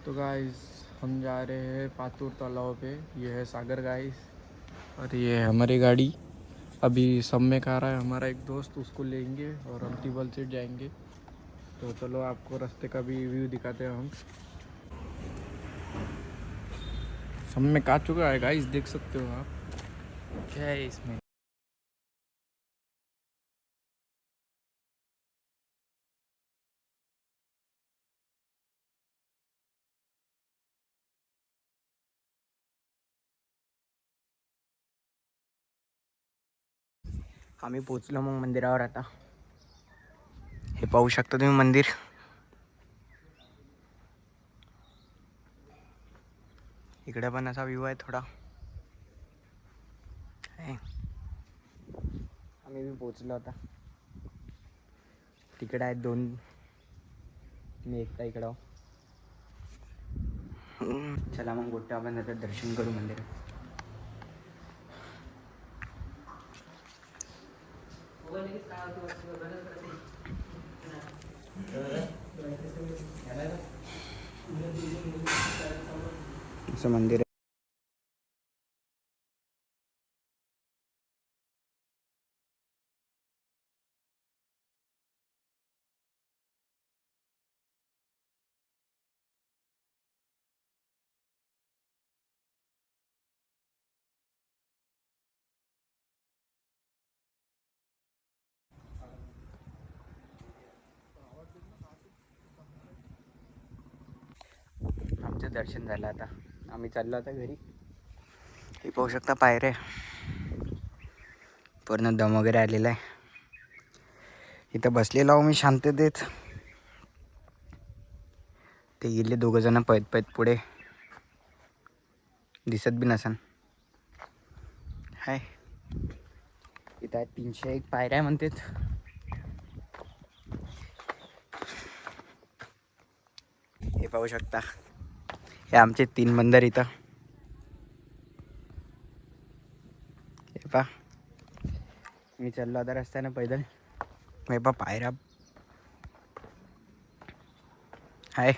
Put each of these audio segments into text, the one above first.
तो गाइस हम जा रहे हैं पातूर तालाब पे। ये है सागर गाइस और ये है हमारी गाड़ी। अभी सब में खा रहा है हमारा एक दोस्त, उसको लेंगे और हम टिबल सेट जाएंगे। तो चलो आपको रास्ते का भी व्यू दिखाते हैं हम। सब में खा चुका है गाइस, देख सकते हो आप। क्या है इसमें। आम्ही पोचलो मग मंदिरावर. आता हे पाहू शकता तुम्ही मंदिर. इकडे पण असा व्ह्यू आहे थोडा. आम्ही बी पोचलो आता. तिकडे आहेत दोन, मी एकटा इकडं. चला मग गोट्या आपण आता दर्शन करू मंदिरात. असं मंदिर आहे. आमचं दर्शन झालं. आता आम्ही चाललो आता घरी. हे पाहू शकता पायऱ्या. पूर्ण दम वगैरे आलेला आहे. इथं बसलेलो आहो मी शांततेत. ते गेले दोघं जण पळत पळत पुढे, दिसत बी नसन. हाय इथं आहे 301 पायऱ्या म्हणतात. हे पाहू शकता, हे आमचे 3 बंदर इथं. हे पा, मी चाललो आता रस्त्यानं पैदल. हे पा पायऱ्या हाय.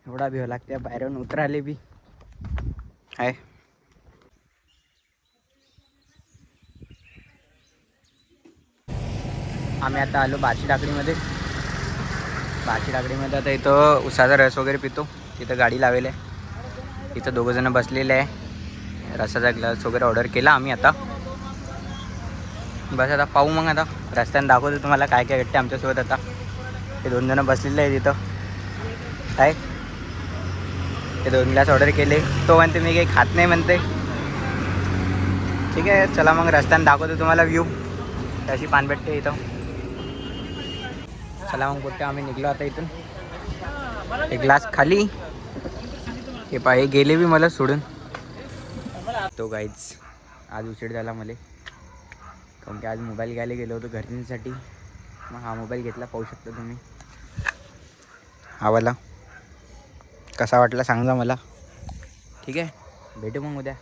एवढा भिव लागते पायऱ्यावरून उतराले बी. हाय आम्ही आता आलो बार्शी टाकडीमध्ये. बार्शी टाकडीमध्ये आता इथं उसाचा रस वगैरे पितो. तिथं गाडी लावेल आहे. इथं दोघं जण बसलेले आहे. रसाचा ग्लास वगैरे ऑर्डर केला आम्ही आता. बस आता पाहू मग. आता रस्त्याने दाखवतो तुम्हाला काय काय भेटते आमच्यासोबत. आता ते 2 जण बसलेले आहे तिथं. काय ते 2 ग्लास ऑर्डर केले. तो म्हणते मी काही खात नाही म्हणते. ठीक आहे चला मग रस्त्याने दाखवतो तुम्हाला व्ह्यू कशी पान भेटते इथं. चला मग कुठे आम्ही निघलो आता इथून. एक ग्लास खाली. हे पाय गेले बी मला सोडून. तो गाईच आज उशीर झाला मला, कारण की आज मोबाईल घ्यायला गेलो होतो घरच्यांसाठी. मग हा मोबाईल घेतला, पाहू शकता तुम्ही. हा वाला कसा वाटला सांगा मला. ठीक आहे भेटू मग उद्या.